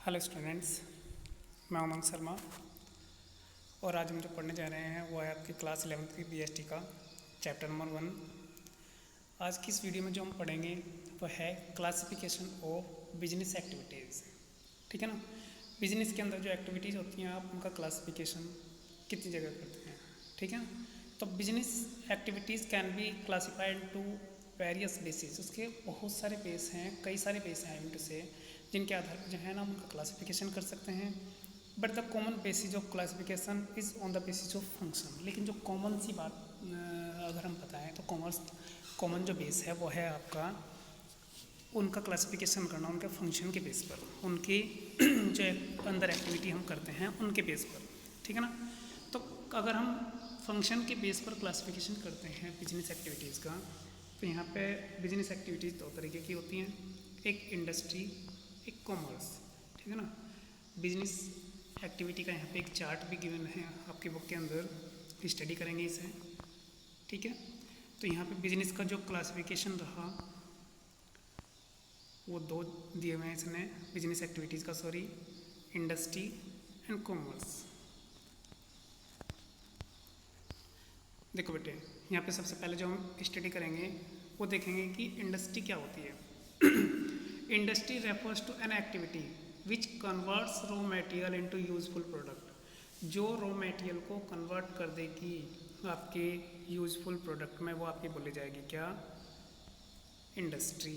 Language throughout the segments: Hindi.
हेलो स्टूडेंट्स, मैं उमंग शर्मा और आज हम जो पढ़ने जा रहे हैं वो है आपकी क्लास 11th की बीएसटी का चैप्टर नंबर 1। आज की इस वीडियो में जो हम पढ़ेंगे वो है क्लासिफिकेशन ऑफ बिजनेस एक्टिविटीज़। ठीक है ना। बिजनेस के अंदर जो एक्टिविटीज़ होती हैं आप उनका क्लासिफिकेशन कितनी जगह करते हैं। ठीक है ना। तो business activities can be classified to various basis. उसके बहुत सारे बेस हैं, कई सारे बेस हैं इनमें से, जिनके आधार पर जो है ना उनका क्लासिफिकेशन कर सकते हैं। But the common basis of classification is on the basis of function. लेकिन जो कॉमन सी बात अगर हम बताएं तो कॉमन जो बेस है वो है आपका उनका क्लासिफिकेशन करना उनके फंक्शन के बेस पर, उनकी जो अंदर एक्टिविटी हम करते हैं उनके बेस पर। ठीक है ना। तो अगर हम फंक्शन के बेस पर क्लासिफिकेशन करते हैं बिजनेस एक्टिविटीज़ का, तो यहाँ पे बिजनेस एक्टिविटीज़ दो तरीके की होती हैं, एक इंडस्ट्री, एक कॉमर्स। ठीक है ना। बिजनेस एक्टिविटी का यहाँ पे एक चार्ट भी गिवन है आपकी बुक के अंदर, स्टडी करेंगे इसे। ठीक है। तो यहाँ पे बिजनेस का जो क्लासिफिकेशन रहा वो दो दिए हुए हैं इसने बिजनेस एक्टिविटीज़ का, सॉरी, इंडस्ट्री एंड कॉमर्स। देखो बेटे, यहाँ पे सबसे पहले जो हम स्टडी करेंगे वो देखेंगे कि इंडस्ट्री क्या होती है। Industry refers to an activity which converts raw material into useful product. जो रॉ मटेरियल को कन्वर्ट कर देगी आपके यूजफुल प्रोडक्ट में, वो आपकी बोली जाएगी क्या, इंडस्ट्री।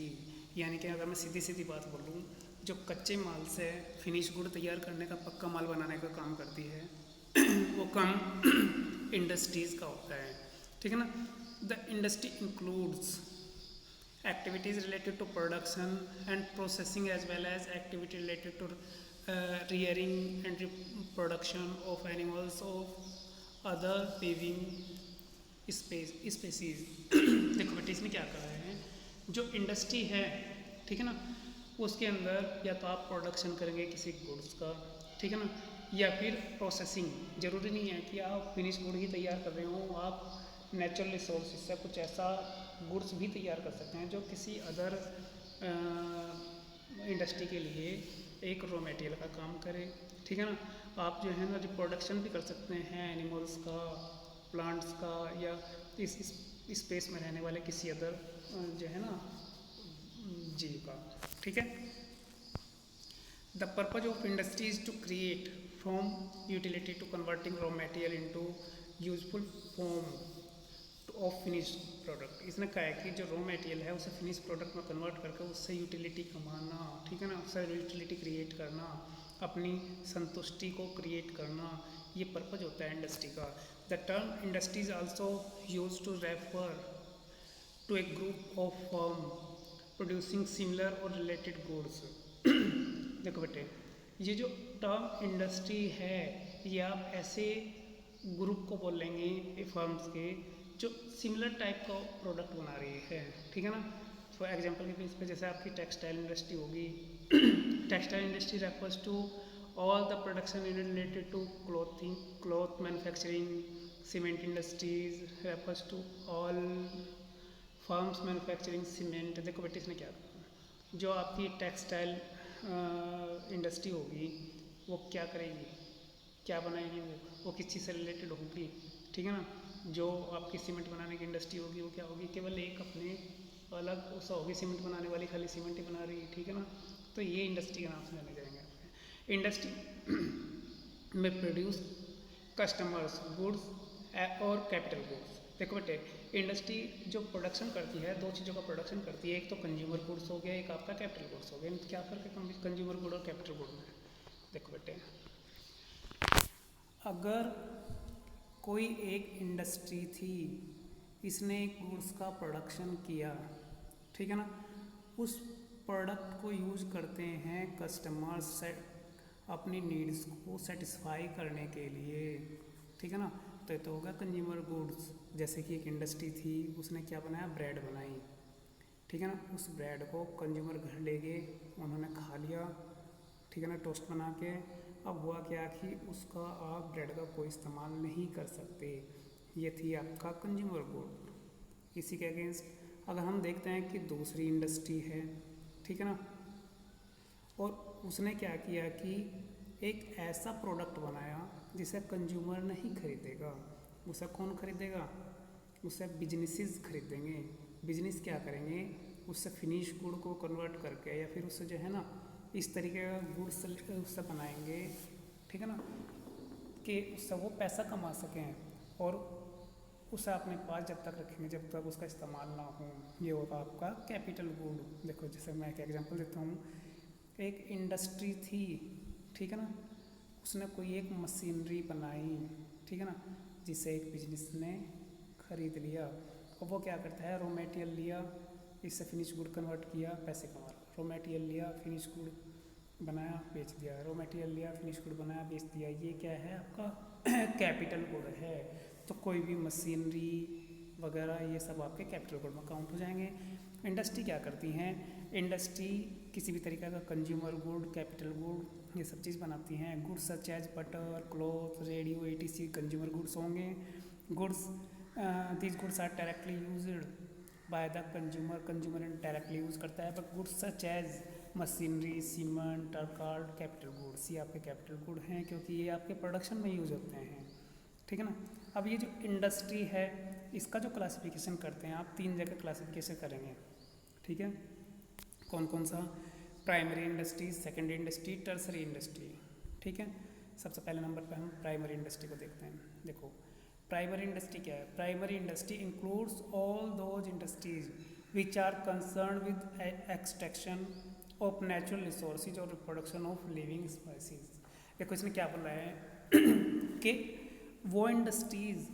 यानी कि अगर मैं सीधी सीधी बात बोलूँ, जो कच्चे माल से फिनिश गुड तैयार करने का, पक्का माल बनाने का काम करती है वो काम इंडस्ट्रीज़ का होता है। ठीक है ना। The industry includes activities related to production and processing as well as activity related to rearing and reproduction of animals of other living species। देखो बेटे, इसमें क्या कहा है, जो इंडस्ट्री है, ठीक है ना, उसके अंदर या तो आप प्रोडक्शन करेंगे किसी गुड्स का, ठीक है ना, या फिर प्रोसेसिंग। ज़रूरी नहीं है कि आप फिनिश गुड ही तैयार कर रहे हो, आप नेचुरल रिसोर्स से कुछ ऐसा गुड्स भी तैयार कर सकते हैं जो किसी अदर इंडस्ट्री के लिए एक रॉ मटेरियल का काम करे। ठीक है ना। आप जो है ना रिप्रोडक्शन भी कर सकते हैं एनिमल्स का, प्लांट्स का, या इस स्पेस में रहने वाले किसी अदर जो है ना जीव का। ठीक है। The purpose of industry is to create from utility to converting raw material into useful form of finish product. इसने कहा है कि जो रॉ मटेरियल है उसे फिनिश प्रोडक्ट में कन्वर्ट करके उससे यूटिलिटी कमाना, ठीक है ना, उससे यूटिलिटी क्रिएट करना, अपनी संतुष्टि को क्रिएट करना, ये पर्पज होता है इंडस्ट्री का। The term industry is also use to refer to a group of firm producing similar और रिलेटेड गुड्स। देखो बेटे, ये जो टर्म इंडस्ट्री है ये आप ऐसे ग्रुप को बोल लेंगे फर्म्स के जो सिमिलर टाइप का प्रोडक्ट बना रही है। ठीक है ना। फॉर एग्जांपल के बेस पे जैसे आपकी टेक्सटाइल इंडस्ट्री होगी, textile industry refers to all the production related to clothing, cloth manufacturing. Cement industries refers to all firms manufacturing cement. देखो बेटे, इसने क्या, जो आपकी टेक्सटाइल इंडस्ट्री होगी वो क्या करेगी, क्या बनाएगी, वो किस चीज़ से रिलेटेड होगी। ठीक है ना। जो आपकी सीमेंट बनाने की इंडस्ट्री होगी वो क्या होगी, केवल एक अपने अलग उसका होगी सीमेंट बनाने वाली, खाली सीमेंट ही बना रही है। ठीक है ना। तो ये इंडस्ट्री के नाम से जाने जाएंगे। इंडस्ट्री में प्रोड्यूस कस्टमर्स गुड्स और कैपिटल गुड्स। देखो बेटे, इंडस्ट्री जो प्रोडक्शन करती है, दो चीज़ों का प्रोडक्शन करती है, एक तो कंज्यूमर गुड्स हो गया, एक आपका कैपिटल गुड्स हो गया। क्या फ़र्क है कंज्यूमर गुड और कैपिटल गुड में। देखो बेटे, अगर कोई एक इंडस्ट्री थी, इसने एक गुड्स का प्रोडक्शन किया, ठीक है ना, उस प्रोडक्ट को यूज़ करते हैं कस्टमर्स से अपनी नीड्स को सेटिस्फाई करने के लिए। ठीक है ना। तो ये तो होगा कंज्यूमर गुड्स। जैसे कि एक इंडस्ट्री थी, उसने क्या बनाया, ब्रेड बनाई। ठीक है ना। उस ब्रेड को कंज्यूमर घर ले गए, उन्होंने खा लिया, ठीक है ना, टोस्ट बना के। अब हुआ क्या कि उसका आप ब्रेड का कोई इस्तेमाल नहीं कर सकते। ये थी आपका कंज्यूमर गुड। इसी के अगेंस्ट अगर हम देखते हैं कि दूसरी इंडस्ट्री है, ठीक है ना, और उसने क्या किया कि एक ऐसा प्रोडक्ट बनाया जिसे कंज्यूमर नहीं खरीदेगा। उसे कौन खरीदेगा? उसे बिजनेसेस खरीदेंगे। बिजनेस क्या करेंगे? उससे फिनिश गुड को कन्वर्ट करके या फिर उससे जो है ना इस तरीके का गुड्स उससे बनाएंगे, ठीक है ना, कि उससे वो पैसा कमा सकें और उसे अपने पास जब तक रखेंगे जब तक उसका इस्तेमाल ना हो। ये होगा आपका कैपिटल गुड। देखो जैसे मैं एक एग्जांपल देता हूँ, एक इंडस्ट्री थी, ठीक है ना, उसने कोई एक मशीनरी बनाई, ठीक है ना, जिसे एक बिजनेस ने खरीद लिया और वो क्या करता है, रॉ मटेरियल लिया, इससे फिनिश गुड कन्वर्ट किया, पैसे कमा रहा। रॉ मटेरियल लिया, फिनिश गुड बनाया, बेच दिया, रॉ मटेरियल लिया, फिनिश गुड बनाया, बेच दिया। ये क्या है आपका कैपिटल गुड है। तो कोई भी मशीनरी वगैरह ये सब आपके कैपिटल गुड में काउंट हो जाएंगे। इंडस्ट्री क्या करती हैं? इंडस्ट्री किसी भी तरीके का कंज्यूमर गुड, कैपिटल गुड, ये सब चीज़ बनाती हैं। Goods such as butter, cloth, radio, etc consumer goods होंगे। Goods these goods are directly used by the consumer. Consumer directly use करता है। But goods such as machinery, cement are called capital goods. ये आपके कैपिटल गुड हैं क्योंकि ये आपके प्रोडक्शन में यूज होते हैं, ठीक है ना। अब ये जो इंडस्ट्री है इसका जो क्लासिफिकेशन करते हैं आप 3 जगह क्लासिफिकेशन करेंगे, ठीक है। कौन कौन सा? Primary industry, secondary industry, tertiary industry, ठीक है। सबसे पहले नंबर पे हम प्राइमरी इंडस्ट्री को देखते हैं। देखो प्राइमरी इंडस्ट्री क्या है? Primary industry includes all those industries which are concern with extraction of natural resources और रिप्रोडक्शन ऑफ लिविंग स्पीसीज। देखो इसमें क्या बोल रहा है कि वो इंडस्ट्रीज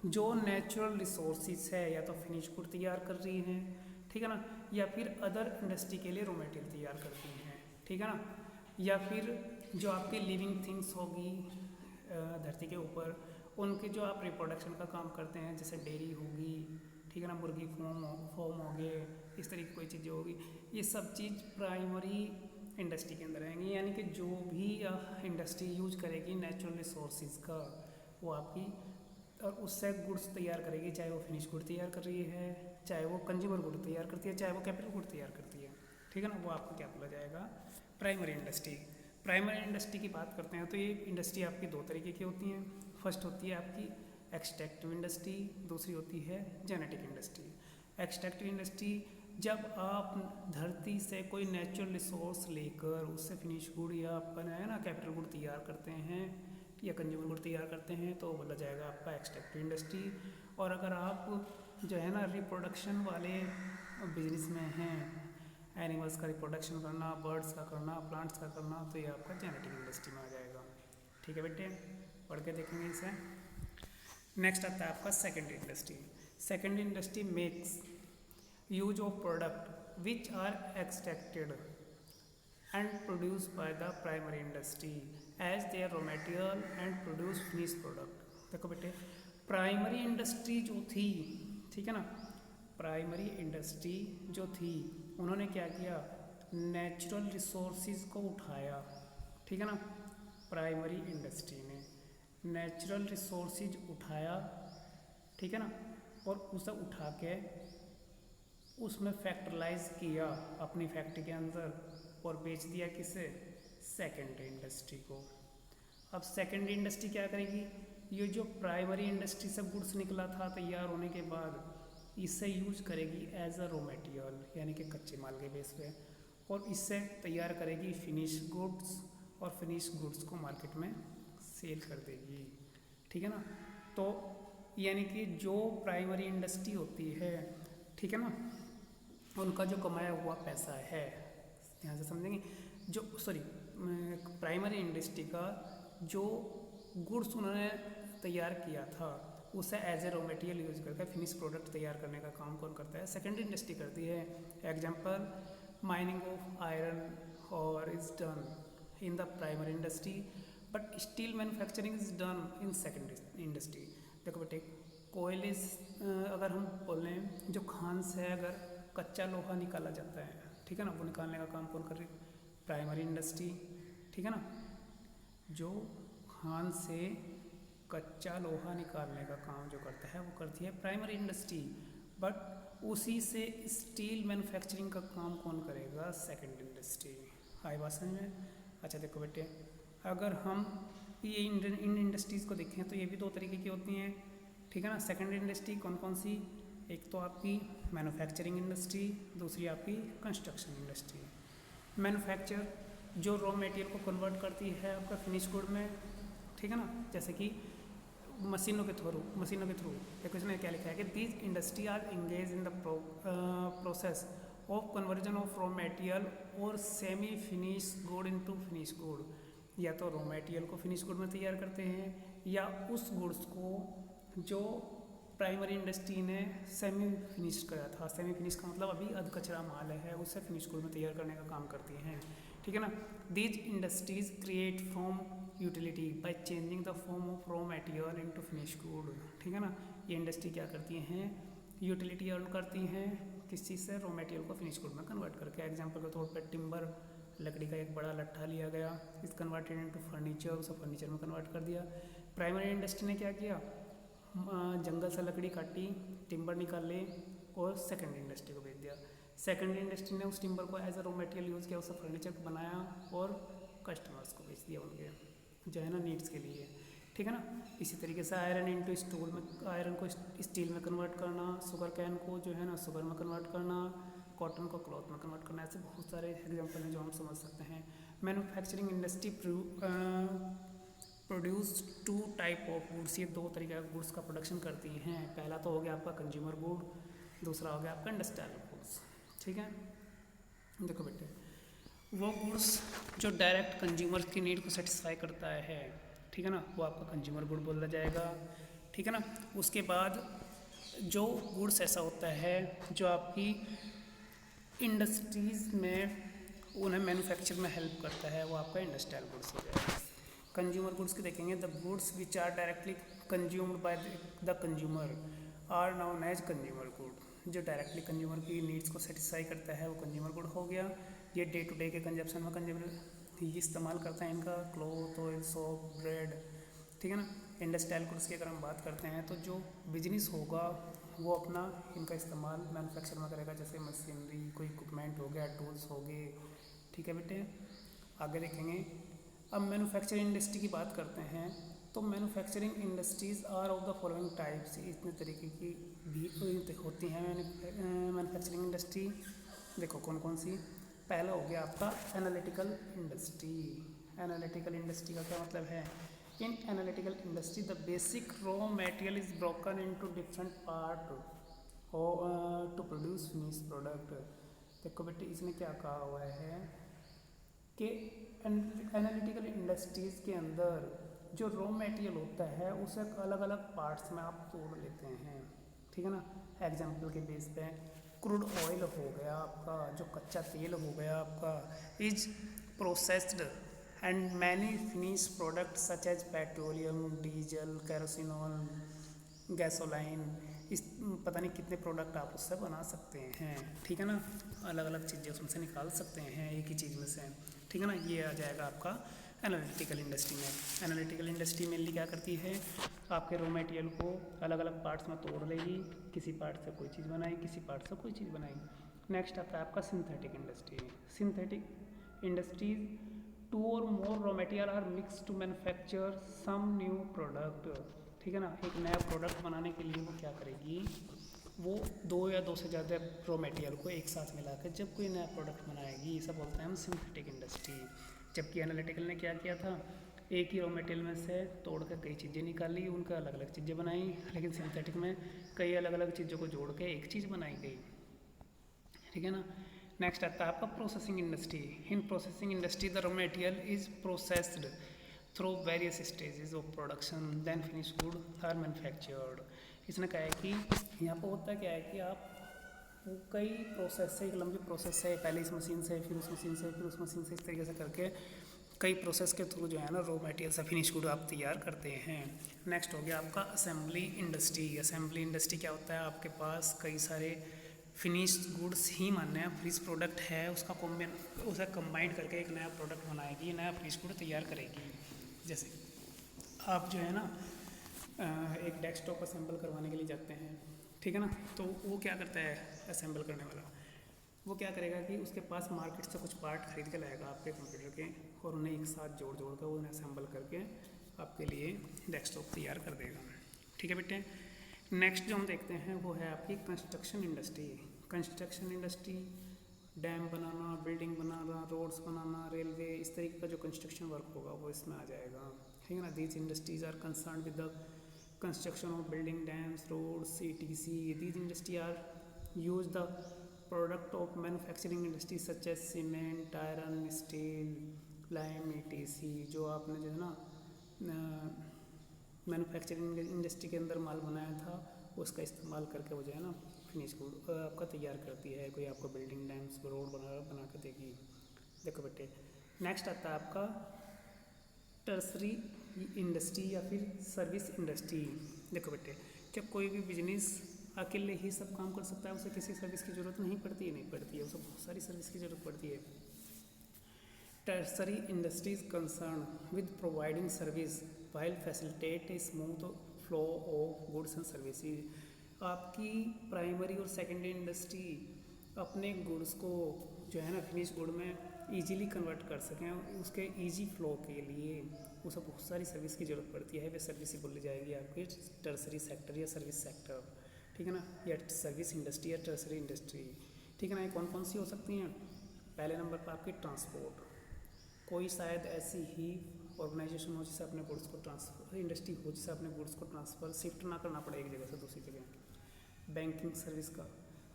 जो नेचुरल रिसोर्सेज है या तो फिनिश गुड तैयार कर रही हैं, ठीक है ना, या फिर अदर इंडस्ट्री के लिए रॉ मटेरियल तैयार करती हैं, ठीक है ना, या फिर जो आपकी लिविंग थिंग्स होगी धरती के ऊपर, उनके जो आप रिप्रोडक्शन का काम करते हैं, जैसे डेयरी होगी, ठीक है ना, मुर्गी फॉर्म हो गए, इस तरह की कोई चीज़ें होगी, ये सब चीज़ प्राइमरी इंडस्ट्री के अंदर आएंगी। यानी कि जो भी इंडस्ट्री यूज करेगी नेचुरल रिसोर्सेज का, वो आपकी और उससे गुड्स तैयार करेगी, चाहे वो फिनिश गुड तैयार कर रही है, चाहे वो कंज्यूमर गुड तैयार करती है, चाहे वो कैपिटल गुड तैयार करती है, ठीक है ना, वो आपको क्या बोला जाएगा? Primary industry. प्राइमरी इंडस्ट्री की बात करते हैं तो ये इंडस्ट्री आपकी 2 तरीके की होती हैं। फर्स्ट होती है आपकी एक्सट्रैक्टिव इंडस्ट्री, दूसरी होती है जेनेटिक इंडस्ट्री। एक्सट्रैक्टिव इंडस्ट्री जब आप धरती से कोई नेचुरल रिसोर्स लेकर उससे फिनिश गुड या आपका है ना कैपिटल गुड तैयार करते हैं या कंज्यूमर गुड तैयार करते हैं तो बोला जाएगा आपका एक्सट्रैक्टिव इंडस्ट्री। और अगर आप जो है ना रिप्रोडक्शन वाले बिजनेस में हैं, एनिमल्स का रिप्रोडक्शन करना, बर्ड्स का करना, प्लांट्स का करना, तो ये आपका जेनेटिक इंडस्ट्री में आ जाएगा, ठीक है बेटे, पढ़ के देखेंगे इसे। नेक्स्ट आता है आपका secondary industry. Secondary industry makes use of product which are extracted and produced by the primary industry as their raw material and produce finished product। देखो बेटे प्राइमरी इंडस्ट्री जो थी, ठीक है ना, प्राइमरी इंडस्ट्री जो थी उन्होंने क्या किया? नेचुरल रिसोर्सेज को उठाया, ठीक है ना, प्राइमरी इंडस्ट्री ने नेचुरल रिसोर्सेज उठाया, ठीक है ना, और उसे उठा के उसमें फैक्टराइज किया अपनी फैक्ट्री के अंदर और बेच दिया किसे? सेकेंडरी इंडस्ट्री को। अब सेकेंडरी इंडस्ट्री क्या करेगी? ये जो प्राइमरी इंडस्ट्री से गुड्स निकला था तैयार होने के बाद इसे यूज करेगी एज अ रॉ मटेरियल, यानी कि कच्चे माल के बेस पे, और इससे तैयार करेगी फिनिश गुड्स और फिनिश गुड्स को मार्केट में सेल कर देगी, ठीक है ना। तो यानी कि जो प्राइमरी इंडस्ट्री होती है, ठीक है ना, उनका जो कमाया हुआ पैसा है, ध्यान से समझेंगे, जो प्राइमरी इंडस्ट्री का जो गुड्स उन्होंने तैयार किया था उसे as a raw material use करके फिनिश प्रोडक्ट तैयार करने का काम कौन करता है? सेकेंडरी इंडस्ट्री करती है। एग्जांपल माइनिंग ऑफ आयरन और is done in the primary industry but still manufacturing is done in secondary industry. देखो बेटे कोयले अगर हम बोलें जो खान से अगर कच्चा लोहा निकाला जाता है, ठीक है ना, वो निकालने का काम कौन कर रही है? प्राइमरी इंडस्ट्री, ठीक है ना। जो खान से कच्चा लोहा निकालने का काम जो करता है वो करती है प्राइमरी इंडस्ट्री, बट उसी से स्टील मैन्युफैक्चरिंग का काम कौन करेगा? सेकेंडरी इंडस्ट्री, आई बात समझ में? अच्छा देखो बेटे, अगर हम ये इन इंडस्ट्रीज़ को देखें तो ये भी दो तरीके की होती हैं, ठीक है ना। सेकेंडरी इंडस्ट्री कौन कौन सी? एक तो आपकी मैन्युफैक्चरिंग इंडस्ट्री, दूसरी आपकी कंस्ट्रक्शन इंडस्ट्री। मैन्युफैक्चर जो रॉ मटेरियल को कन्वर्ट करती है आपका फिनिश गुड में, ठीक है ना। जैसे कि मशीनों के थ्रू देखो इसमें क्या लिखा है कि these industry are engage in the process of conversion of raw material और semi finish good into finish good. या तो रॉ मटेरियल को फिनिश गुड में तैयार करते हैं या उस गुड्स को जो प्राइमरी इंडस्ट्री ने सेमी फिनिश करा था, सेमी फिनिश का मतलब अभी अध कचरा माल है, उससे फिनिश गुड में तैयार करने का काम करती हैं, ठीक है ना। These industries create from utility by changing the form of raw material into finish good, ठीक है ना। ये इंडस्ट्री क्या करती हैं? यूटिलिटी अर्न करती हैं किस चीज़ से? रॉ मटेरियल को फिनिश गुड में कन्वर्ट करके। एग्जांपल के तौर पर टिम्बर, लकड़ी का एक बड़ा लट्ठा लिया गया, इस कन्वर्टेड इनटू फर्नीचर, उसे फर्नीचर में कन्वर्ट कर दिया। प्राइमरी इंडस्ट्री ने क्या किया? जंगल से लकड़ी काटी, टिम्बर निकाले और सेकेंडरी इंडस्ट्री को भेज दिया। सेकेंडरी इंडस्ट्री ने उस टिम्बर को as a raw material use किया, उसे फर्नीचर को बनाया और कस्टमर्स को बेच दिया उनके जो है ना नीड्स के लिए, ठीक है ना। इसी तरीके से आयरन इनटू स्टोल में, आयरन को स्टील में कन्वर्ट करना, शुगर कैन को जो है ना शुगर में कन्वर्ट करना, कॉटन को क्लॉथ में कन्वर्ट करना, ऐसे बहुत सारे एग्जाम्पल हैं जो हम समझ सकते हैं। Manufacturing industry produce two type of goods, ये दो तरीके के गुड्स का प्रोडक्शन करती हैं। पहला तो हो गया आपका कंज्यूमर गुड, दूसरा हो गया आपका इंडस्ट्रियल गुड्स, ठीक है। देखो बेटे, वो गुड्स जो डायरेक्ट कंज्यूमर की नीड को सेटिस्फाई करता है, ठीक है ना, वो आपका कंज्यूमर गुड बोला जाएगा, ठीक है ना। उसके बाद जो गुड्स ऐसा होता है जो आपकी इंडस्ट्रीज़ में उन्हें मैन्युफैक्चर में हेल्प करता है, वो आपका इंडस्ट्रियल गुड्स हो जाएगा। कंज्यूमर गुड्स के देखेंगे, the goods which are directly consumed by the consumer are known as consumer good. जो डायरेक्टली कंज्यूमर की नीड्स को सेटिस्फाई करता है वो कंज्यूमर गुड हो गया। ये डे टू डे के कंजप्शन में कंज्यूमर इस्तेमाल करते हैं इनका, क्लोथ, ऑयल, सोप, ब्रेड, ठीक है ना। इंडस्ट्रियल गुड्स की अगर हम बात करते हैं तो जो बिजनेस होगा वो अपना इनका इस्तेमाल मैन्युफैक्चर में करेगा, जैसे मशीनरी, कोई इक्विपमेंट हो गया, टूल्स हो गए, ठीक है बेटे। आगे देखेंगे, अब मैन्युफैक्चरिंग इंडस्ट्री की बात करते हैं तो manufacturing industries are of the following types, इतने तरीके की भी होती हैं मैन्युफैक्चरिंग इंडस्ट्री। देखो कौन कौन सी। पहला हो गया आपका एनालिटिकल इंडस्ट्री। एनालिटिकल इंडस्ट्री का क्या मतलब है? In analytical industry the basic raw material is broken into different part to produce finish product. देखो बेटे, इसने क्या कहा हुआ है कि एनालिटिकल इंडस्ट्रीज़ के अंदर जो रॉ मटेरियल होता है उसे अलग अलग पार्ट्स में आप तोड़ लेते हैं, ठीक है ना। एग्जाम्पल के बेस पे क्रूड ऑयल हो गया आपका, जो कच्चा तेल हो गया आपका, is processed and many finish product such as petroleum, diesel, kerosene oil, gasoline, इस पता नहीं कितने प्रोडक्ट आप उससे बना सकते हैं, ठीक है ना। अलग अलग चीज़ें उसमें से निकाल सकते हैं एक ही चीज़ में से, ठीक है ना। ये आ जाएगा आपका एनालिटिकल इंडस्ट्री में। एनालिटिकल इंडस्ट्री मेनली क्या करती है? आपके रॉ मटेरियल को अलग अलग पार्ट्स में तोड़ लेगी, किसी पार्ट से कोई चीज़ बनाई, किसी पार्ट से कोई चीज़ बनाई। नेक्स्ट आता है आपका synthetic industry. Synthetic industries two or more raw material are mix to manufacture some new product, ठीक है ना। एक नया प्रोडक्ट बनाने के लिए वो क्या करेगी? वो दो या दो से ज़्यादा रॉ मटेरियल को एक साथ मिलाकर जब कोई नया प्रोडक्ट बनाएगी, इसे बोलते हैं हम सिंथेटिक इंडस्ट्री। जबकि एनालिटिकल ने क्या किया था? एक ही रॉ मटेरियल में से तोड़ कर कई चीज़ें निकाली, उनका अलग अलग चीज़ें बनाई। लेकिन सिंथेटिक में कई अलग अलग चीज़ों को जोड़ के एक चीज़ बनाई गई, ठीक है ना। नेक्स्ट आता है आपका processing industry. In processing industry the raw material is processed through various stages of production then finish good are manufactured. इसने कहा है कि यहाँ पर होता क्या है कि आप कई प्रोसेस से, एक लंबी प्रोसेस है, पहले इस मशीन से, फिर उस मशीन से, फिर उस मशीन से, इस तरीके से करके कई प्रोसेस के थ्रू जो है ना रॉ मटेरियल से फिनिश गुड आप तैयार करते हैं। नेक्स्ट हो गया आपका असेंबली इंडस्ट्री। असेंबली इंडस्ट्री क्या होता है? आपके पास कई सारे फिनिश गुड्स ही मानने हैं, फिनिश प्रोडक्ट है, उसे कंबाइन करके एक नया प्रोडक्ट बनाएगी, नया फिनिश गुड तैयार करेगी। जैसे आप जो है ना एक डेस्कटॉप असेंबल करवाने के लिए जाते हैं, ठीक है ना, तो वो क्या करता है असेंबल करने वाला? वो क्या करेगा कि उसके पास मार्केट से कुछ पार्ट खरीद के लाएगा आपके कंप्यूटर के, और उन्हें एक साथ जोड़ जोड़ कर उन्हें असेंबल करके आपके लिए डेस्कटॉप तैयार कर देगा। ठीक है बेटे। नेक्स्ट जो हम देखते हैं वो है आपकी construction industry. Construction industry dam बनाना, बिल्डिंग बनाना, रोड्स बनाना, रेलवे, इस तरीके का जो कंस्ट्रक्शन वर्क होगा वो इसमें आ जाएगा। ठीक है ना। These industries are concern with the construction of building, dams, roads, etc. These industry are use the product of manufacturing industry such as cement, iron, steel, lime, etc. जो आपने जो है ना मैन्युफैक्चरिंग इंडस्ट्री के अंदर माल बनाया था उसका इस्तेमाल करके वो जो है ना फिनिश गुड आपका तैयार करती है। कोई आपको बिल्डिंग, डैम्स, रोड बना के देगी। देखो बेटे, नेक्स्ट आता है आपका टर्सरी इंडस्ट्री या फिर सर्विस इंडस्ट्री। देखो बेटे, जब कोई भी बिजनेस अकेले ही सब काम कर सकता है, उसे किसी सर्विस की ज़रूरत नहीं पड़ती है, उसे बहुत सारी सर्विस की ज़रूरत पड़ती है। Tertiary industries concern with providing service while facilitate a smooth flow of goods and services. आपकी प्राइमरी और सेकेंडरी इंडस्ट्री अपने गुड्स को जो है ना फिनिश गुड में इजीली कन्वर्ट कर सकें, उसके इजी फ्लो के लिए उसे बहुत सारी सर्विस की ज़रूरत पड़ती है। वे सर्विस ही बोली जाएगी आपकी टर्सरी सेक्टर या सर्विस सेक्टर। ठीक है ना, या सर्विस इंडस्ट्री या टर्सरी इंडस्ट्री। ठीक है ना। ये कौन कौन सी हो सकती हैं? पहले नंबर पर आपकी ट्रांसपोर्ट। कोई शायद ऐसी ही ऑर्गेनाइजेशन हो जिससे अपने गुड्स को ट्रांसफर, इंडस्ट्री हो जिससे अपने गुड्स को ट्रांसफ़र शिफ्ट ना करना पड़े एक जगह से दूसरी जगह। बैंकिंग सर्विस का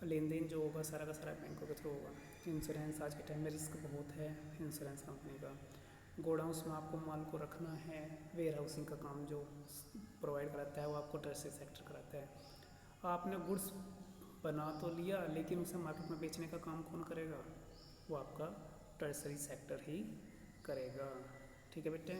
लेन देन जो होगा सारा का सारा बैंकों के थ्रू होगा। इंश्योरेंस, आज के टाइम में रिस्क बहुत है इंश्योरेंस कंपनी का। गोडाउंस में आपको माल को रखना है, वेयर हाउसिंग का काम जो प्रोवाइड कराता है वो आपको टर्सरी सेक्टर कराता है। आपने गुड्स बना तो लिया लेकिन उसे मार्केट में बेचने का काम कौन करेगा? वो आपका टर्सरी सेक्टर ही करेगा। ठीक है बेटे।